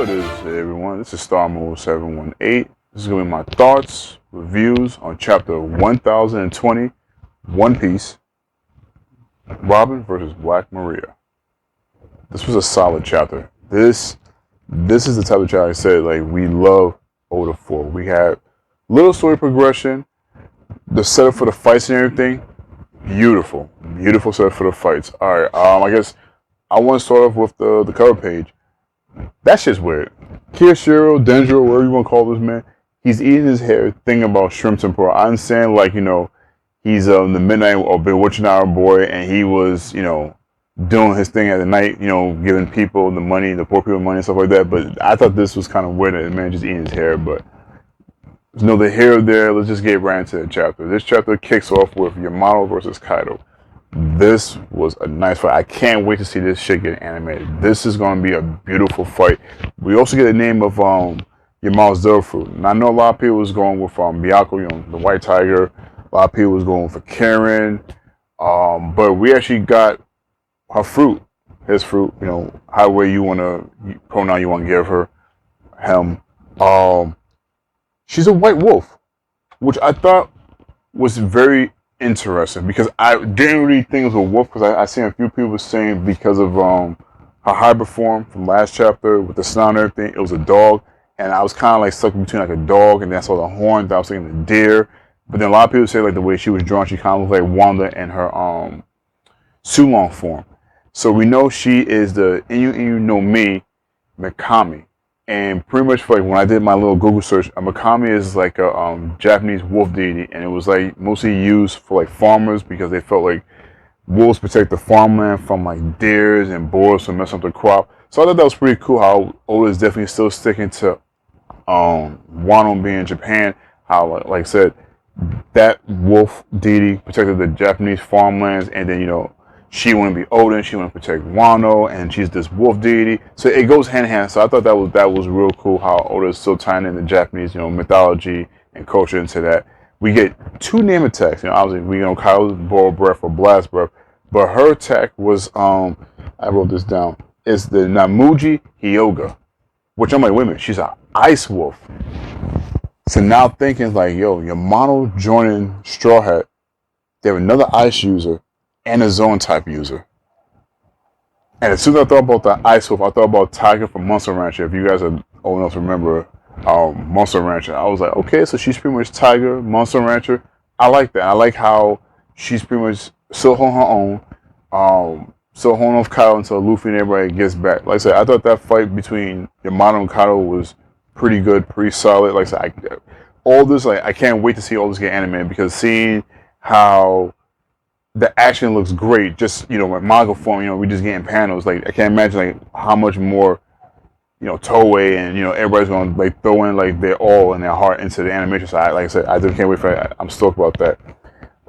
What is it, everyone? This is Star Mode 718. This is going to be my thoughts, reviews on chapter 1020, One Piece, Robin versus Black Maria. This was a solid chapter. This is the type of chapter I said, like, we love Oda for. We had little story progression, the setup for the fights and everything. Beautiful setup for the fights. All right, I guess I want to start off with the cover page. That shit's weird. Kyoshiro, Denjiro, whatever you want to call this man, he's eating his hair, thinking about shrimp tempura. I understand, like, he's the midnight or Bewitching Our boy, and he was, doing his thing at the night, giving people the money, the poor people money and stuff like that. But I thought this was kind of weird that the man just eating his hair. But there's no the here or there. Let's just get right into the chapter. This chapter kicks off with Yamato versus Kaido. This was a nice fight. I can't wait to see this shit get animated. This is going to be a beautiful fight. We also get the name of Yamato's Devil Fruit. And I know a lot of people was going with Byakuya, the White Tiger. A lot of people was going for Karen. But we actually got her fruit. His fruit, however you want to, pronoun you want to give her, him. She's a white wolf, which I thought was very interesting because I didn't really think it was a wolf because I seen a few people saying because of her hybrid form from last chapter with the snout and everything, it was a dog, and I was kind of like stuck between like a dog and then I saw the horn, I was thinking the deer, but then a lot of people say like the way she was drawn, she kind of looked like Wanda in her Sulong form. So we know she is the Inu no Mi Mikami. And pretty much, like, when I did my little Google search, a Mikami is like a Japanese wolf deity, and it was like mostly used for like farmers because they felt like wolves protect the farmland from like deers and boars to mess up the crop. So I thought that was pretty cool how Oda is definitely still sticking to Wano being Japan. How, like I said, that wolf deity protected the Japanese farmlands, and then she want to be Odin, she want to protect Wano, and she's this wolf deity. So it goes hand in hand. So I thought that was real cool how Oda is still tying in the Japanese, mythology and culture into that. We get two name attacks. Obviously we Kaido's Borrow Breath or Blast Breath, but her attack was I wrote this down. It's the Namuji Hyoga, which I'm like, wait a minute, she's an ice wolf. So now thinking like, Yamato joining Straw Hat, they have another ice user and a zone type user. And as soon as I thought about the Ice Wolf, I thought about Tiger from Monster Rancher. If you guys are old enough to remember Monster Rancher, I was like, okay, so she's pretty much Tiger, Monster Rancher. I like that. I like how she's pretty much still on her own, still holding off Kaido until Luffy and everybody gets back. Like I said, I thought that fight between Yamato and Kaido was pretty good, pretty solid. Like I said, all this, like, I can't wait to see all this get animated because seeing how the action looks great, just, with manga form, we just getting panels. Like, I can't imagine, like, how much more, Toei and, everybody's going to, like, throw in, like, their all and their heart into the animation. So, like I said, I just can't wait for it. I'm stoked about that.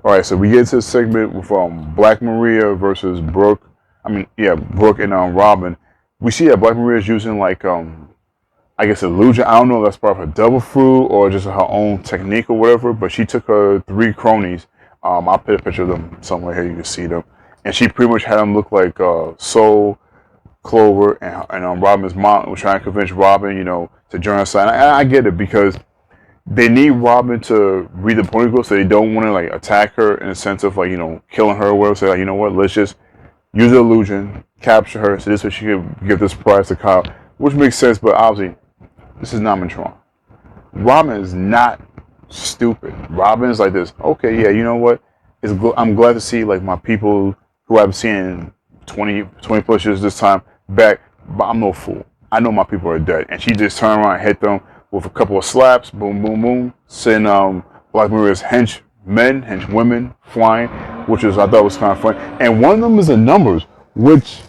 All right, so we get to the segment with Black Maria versus Brook. Brook and Robin. We see that Black Maria is using, like, I guess illusion. I don't know if that's part of her Devil Fruit or just her own technique or whatever, but she took her 3 cronies. I'll put a picture of them somewhere here. You can see them, and she pretty much had them look like Soul, Clover, and Robin's mom was trying to convince Robin, to join her side. And I get it because they need Robin to read the Poneglyph, so they don't want to like attack her in a sense of like killing her or whatever. So like, what? Let's just use the illusion, capture her, so this way she can give this prize to Kyle, which makes sense. But obviously, this is not Mantron. Robin is not stupid. Robin's like this. Okay, yeah, you know what? I'm glad to see like my people who I've seen 20 plus years this time back, but I'm no fool. I know my people are dead. And she just turned around and hit them with a couple of slaps, boom, boom, boom, send Black Maria's henchwomen flying, which I thought was kind of fun. And one of them is the numbers, which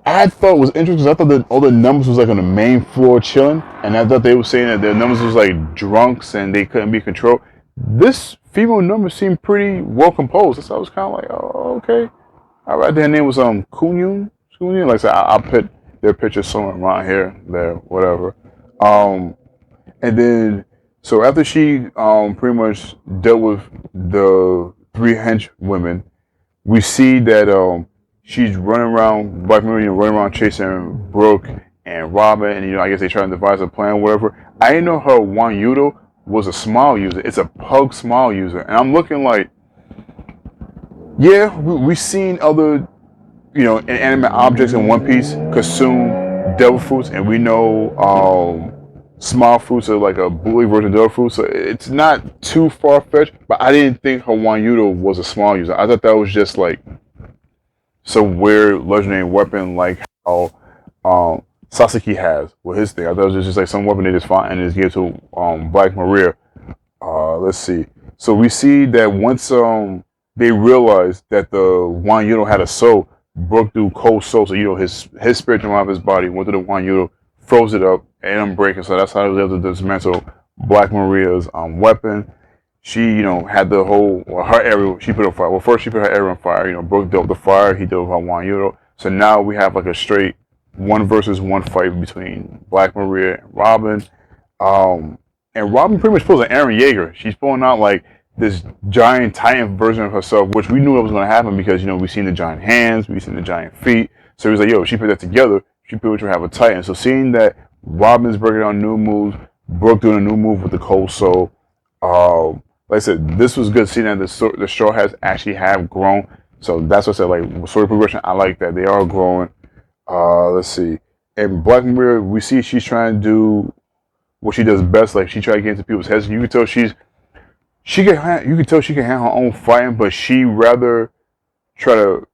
I thought was interesting because I thought that all the numbers was like on the main floor chilling, and I thought they were saying that their numbers was like drunks and they couldn't be controlled. This female number seemed pretty well composed, so I was kind of like, oh, okay. All right, their name was Kunyun. Like I said, I'll put their picture somewhere around here, there, whatever. And then so after she pretty much dealt with the 3 henchwomen, we see that she's running around, Black Maria running around chasing Brook and Robin, and I guess they try to devise a plan, or whatever. I didn't know her Wan Yudo was a smile user. It's a pug smile user, and I'm looking like, yeah, we've seen other, inanimate objects in One Piece consume devil fruits, and we know smile fruits are like a bootleg version of devil fruit, so it's not too far fetched. But I didn't think her Wan Yudo was a smile user. I thought that was just like some weird legendary weapon, like how Sasuke has with his thing. I thought it was just like some weapon they just find and just give to Black Maria. Let's see. So we see that once they realized that the Wan Yudo had a soul, broke through cold soul, so his spirit came out of his body, went to the Wan Yudo, froze it up, and unbreaking. So that's how they was able to dismantle Black Maria's weapon. She, had the whole her area. She put on fire. Well, first she put her area on fire. Broke up the fire. He did with her Wan Yudo. So now we have like a straight 1-versus-1 fight between Black Maria and Robin. And Robin pretty much pulls an Eren Yeager. She's pulling out like this giant titan version of herself, which we knew that was going to happen because, we've seen the giant hands, we've seen the giant feet. So he was like, yo, she put that together, she pretty much will have a titan. So seeing that Robin's breaking down new moves, Brooke doing a new move with the Cold Soul, like I said, this was good seeing that the show has actually have grown. So that's what I said, like, story progression, I like that. They are growing. Let's see. And Black Mirror, we see she's trying to do what she does best. Like, she tried to get into people's heads. You can tell you can tell she can handle her own fighting, but she rather try to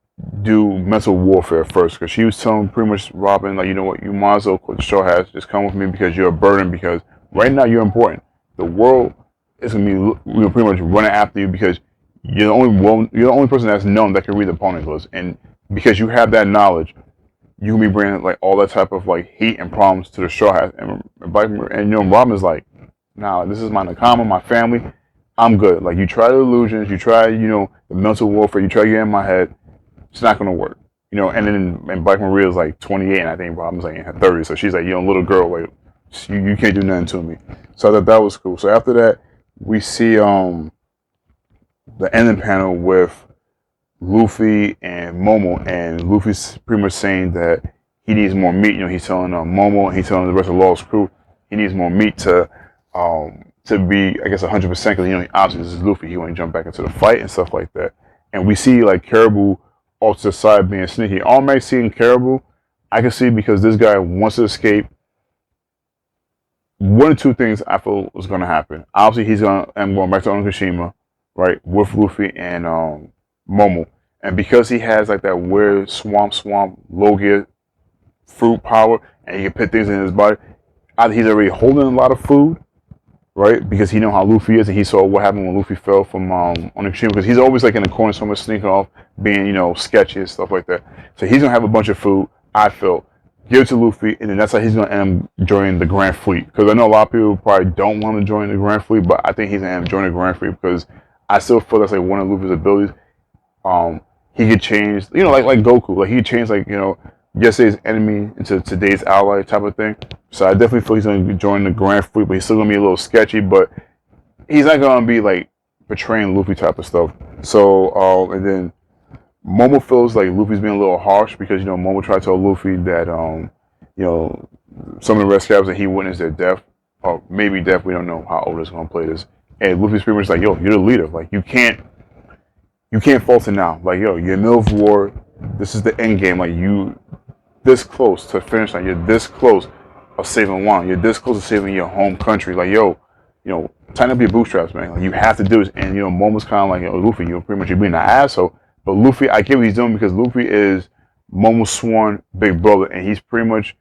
do mental warfare first. Because she was telling pretty much Robin, like, you know what, you might as well quit the show has. Just come with me because you're a burden. Because right now you're important. The world is gonna be pretty much running after you because you're the only person that's known that can read the opponent's list. And because you have that knowledge, you can be bringing like all that type of like heat and problems to the Straw Hats. And Robin's like, nah, this is my Nakama, my family. I'm good. Like, you try the illusions, you try, the mental warfare, you try to get in my head. It's not gonna work. And Black Maria is like 28, and I think Robin's like in her 30s. So she's like, little girl, like, you can't do nothing to me. So I thought that was cool. So after that, we see the ending panel with Luffy and Momo, and Luffy's pretty much saying that he needs more meat. He's telling Momo, and he's telling the rest of Law's crew he needs more meat to be, I guess, 100%. Because obviously this is Luffy, he won't jump back into the fight and stuff like that. And we see like Caribou off to the side being sneaky. All I'm seeing Caribou, I can see because this guy wants to escape. One or two things I feel is going to happen. Obviously, he's going back to Onigashima, right, with Luffy and Momo. And because he has like that weird swamp Logia fruit power, and he can put things in his body, either he's already holding a lot of food, right, because he know how Luffy is, and he saw what happened when Luffy fell from Onigashima, because he's always like in the corner somewhere sneaking off, being, sketchy and stuff like that. So he's going to have a bunch of food, I felt. Give it to Luffy, and then that's how he's going to end up joining the Grand Fleet. Because I know a lot of people probably don't want to join the Grand Fleet, but I think he's going to end up joining the Grand Fleet because I still feel that's like one of Luffy's abilities. He could change, like Goku. Like, he could change, like, yesterday's enemy into today's ally type of thing. So I definitely feel he's going to join the Grand Fleet, but he's still going to be a little sketchy, but he's not going to be, like, betraying Luffy type of stuff. So, and then Momo feels like Luffy's being a little harsh because, Momo tried to tell Luffy that, some of the Red Scabs that he witnessed their death, or maybe death, we don't know how Oda's going to play this. And Luffy's pretty much like, yo, you're the leader. Like, you can't falter now. Like, yo, you're in the middle of war. This is the end game. Like, you this close to finish line. You're this close of saving Wano. You're this close to saving your home country. Like, yo, tighten up your bootstraps, man. Like, you have to do this. And, Momo's kind of like, yo, Luffy, pretty much you're being an asshole. But Luffy, I get what he's doing because Luffy is Momo's sworn big brother, and he's pretty much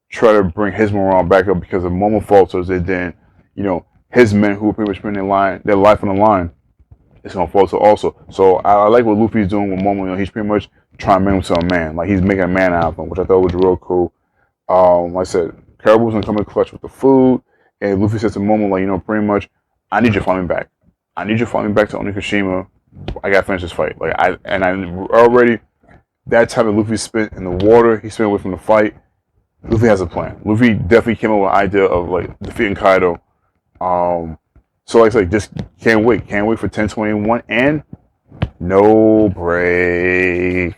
trying to bring his morale back up because if Momo falters, and then, his men who are pretty much putting their life on the line, it's going to falter also. So I like what Luffy's doing with Momo. He's pretty much trying to make himself a man. Like, he's making a man out of him, which I thought was real cool. Like I said, Caribou's going to come in clutch with the food, and Luffy says to Momo, like, pretty much, I need you to fight me back. I need you to fight me back to Onigashima. I gotta finish this fight. Like, I already, that time that Luffy spent in the water, he spent away from the fight. Luffy has a plan. Luffy definitely came up with an idea of like defeating Kaido. So like I said, just can't wait for 10/21 and no break.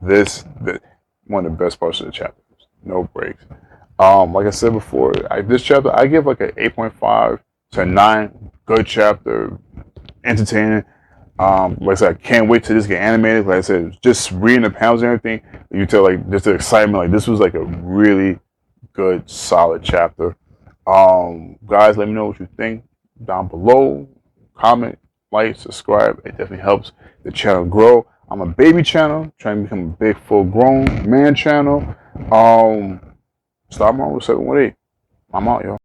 This one of the best parts of the chapter. no breaks. Like I said before, this chapter I give like an 8.5 to a 9. Good chapter, entertaining. Like I said, I can't wait till this get animated. Like I said, just reading the panels and everything, you tell like just the excitement. Like this was like a really good, solid chapter. Guys, let me know what you think down below. Comment, like, subscribe. It definitely helps the channel grow. I'm a baby channel, trying to become a big, full-grown man channel. Start Marvel 718. I'm out, y'all.